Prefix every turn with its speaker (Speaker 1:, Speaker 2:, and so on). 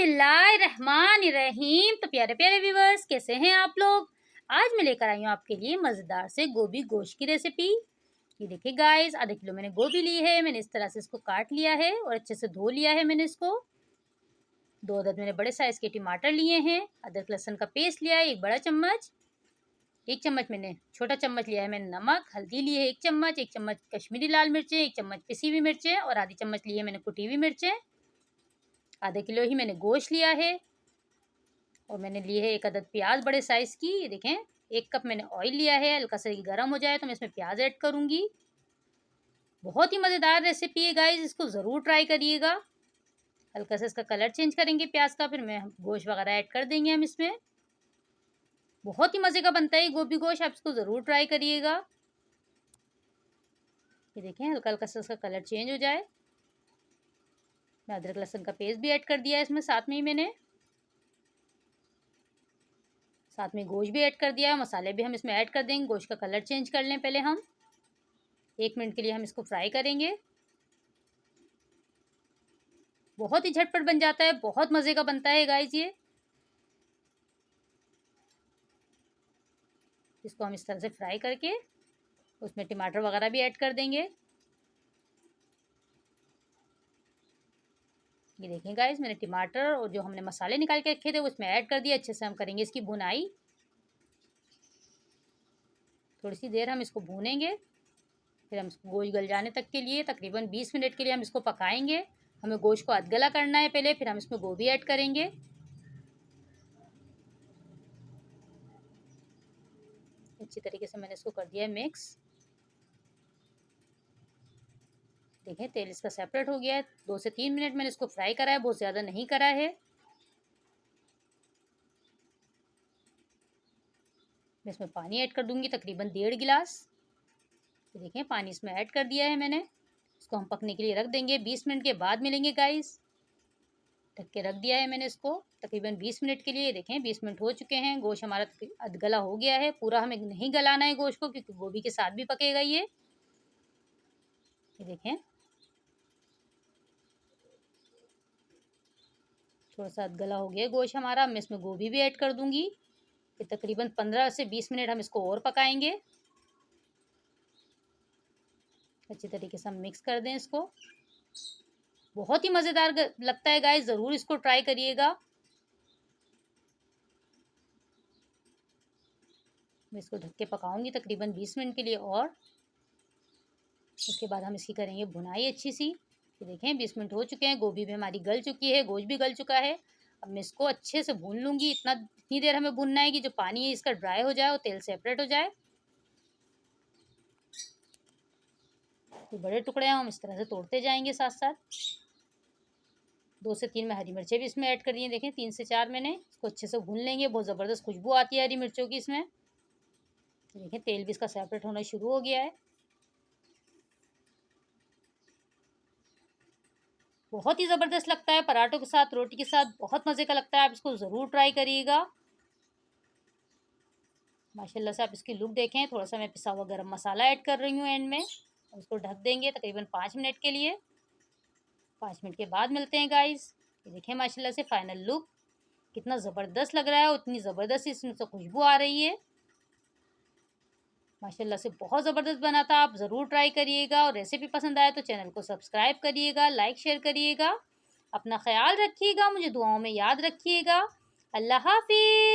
Speaker 1: बिस्मिल्लाहिर्रहमानिर्रहीम। तो प्यारे प्यारे व्यूवर्स, कैसे हैं आप लोग। आज मैं लेकर आई हूँ आपके लिए मज़ेदार से गोभी गोश्त की रेसिपी। ये देखिए गाइस, आधा किलो मैंने गोभी ली है। मैंने इस तरह से इसको काट लिया है और अच्छे से धो लिया है मैंने इसको। 2 अदद मैंने बड़े साइज़ के टमाटर लिए हैं। अदरक लहसुन का पेस्ट लिया है 1 बड़ा चम्मच। 1 चम्मच मैंने छोटा चम्मच लिया है मैंने नमक। हल्दी ली है 1 चम्मच। 1 चम्मच कश्मीरी लाल मिर्चें। 1 चम्मच पिसी हुई मिर्चें और आधी चम्मच ली है मैंने कुटी हुई मिर्चें। आधा किलो ही मैंने गोश्त लिया है और मैंने ली है 1 अदद प्याज बड़े साइज़ की। ये देखें, 1 कप मैंने ऑयल लिया है। हल्का सा ये गर्म हो जाए तो मैं इसमें प्याज ऐड करूँगी। बहुत ही मज़ेदार रेसिपी है गाइस, इसको ज़रूर ट्राई करिएगा। हल्का सा इसका कलर चेंज करेंगे प्याज का, फिर मैं गोश्त वगैरह ऐड कर देंगे हम इसमें। बहुत ही मज़े का बनता है ये गोभी गोश्त, आप इसको ज़रूर ट्राई करिएगा। ये देखें, हल्का हल्का सा इसका कलर चेंज हो जाए। मैं अदरक लहसुन का पेस्ट भी ऐड कर दिया है इसमें साथ में ही मैंने। साथ में गोश्त भी ऐड कर दिया है। मसाले भी हम इसमें ऐड कर देंगे। गोश्त का कलर चेंज कर लें पहले हम। 1 मिनट के लिए हम इसको फ्राई करेंगे। बहुत ही झटपट बन जाता है, बहुत मज़े का बनता है गाइस ये। इसको हम इस तरह से फ्राई करके उसमें टमाटर वगैरह भी ऐड कर देंगे। ये देखें गाइस, मैंने टमाटर और जो हमने मसाले निकाल के रखे थे उसमें ऐड कर दिया। अच्छे से हम करेंगे इसकी भुनाई। थोड़ी सी देर हम इसको भूनेंगे, फिर हम इसको गोश्त गल जाने तक के लिए तकरीबन 20 मिनट के लिए हम इसको पकाएंगे। हमें गोश्त को अधगला करना है पहले, फिर हम इसमें गोभी ऐड करेंगे। अच्छी तरीके से मैंने इसको कर दिया है मिक्स। देखें, तेल इसका सेपरेट हो गया है। 2 से 3 मिनट मैंने इसको फ्राई करा है, बहुत ज़्यादा नहीं करा है। मैं इसमें पानी ऐड कर दूंगी तकरीबन 1.5 गिलास। तो देखें, पानी इसमें ऐड कर दिया है मैंने। इसको हम पकने के लिए रख देंगे। 20 मिनट के बाद मिलेंगे गाइस। ढक के रख दिया है मैंने इसको तकरीबन 20 मिनट के लिए। देखें, 20 मिनट हो चुके हैं। गोश्त हमारा अधगला हो गया है। पूरा हमें नहीं गलाना है गोश्त को, क्योंकि गोभी के साथ भी पकेगा ये। देखें, थोड़ा सा अधगला हो गया गोश्त हमारा। मैं इसमें गोभी भी ऐड कर दूंगी। फिर तकरीबन 15 से 20 मिनट हम इसको और पकाएंगे। अच्छी तरीके से हम मिक्स कर दें इसको। बहुत ही मज़ेदार लगता है गाइस, ज़रूर इसको ट्राई करिएगा। मैं इसको ढक के पकाऊंगी तकरीबन 20 मिनट के लिए और उसके बाद हम इसकी करेंगे भुनाई अच्छी सी। ये देखें, 20 मिनट हो चुके हैं। गोभी भी हमारी गल चुकी है, गोश्त भी गल चुका है। अब मैं इसको अच्छे से भून लूँगी। इतनी देर हमें भूनना है कि जो पानी है इसका ड्राई हो जाए और तेल सेपरेट हो जाए। तो बड़े टुकड़े हम इस तरह से तोड़ते जाएंगे साथ साथ। 2 से 3 मैं हरी मिर्चें भी इसमें ऐड कर दी हैं। देखें, 3 से 4 मैंने इसको अच्छे से भून लेंगे। बहुत ज़बरदस्त खुशबू आती है हरी मिर्चों की इसमें। देखें, तेल भी इसका सेपरेट होना शुरू हो गया है। बहुत ही ज़बरदस्त लगता है पराठों के साथ, रोटी के साथ, बहुत मज़े का लगता है। आप इसको ज़रूर ट्राई करिएगा। माशाल्लाह से आप इसकी लुक देखें। थोड़ा सा मैं पिसा हुआ गरम मसाला ऐड कर रही हूँ एंड में। उसको ढक देंगे तकरीबन 5 मिनट के लिए। 5 मिनट के बाद मिलते हैं गाइस। ये देखें, माशाल्लाह से फाइनल लुक कितना ज़बरदस्त लग रहा है, उतनी ज़बरदस्त इसमें से खुशबू आ रही है। माशाल्लाह से बहुत ज़बरदस्त बना था। आप ज़रूर ट्राई करिएगा और रेसिपी पसंद आए तो चैनल को सब्सक्राइब करिएगा, लाइक शेयर करिएगा। अपना ख्याल रखिएगा, मुझे दुआओं में याद रखिएगा। अल्लाह हाफिज़।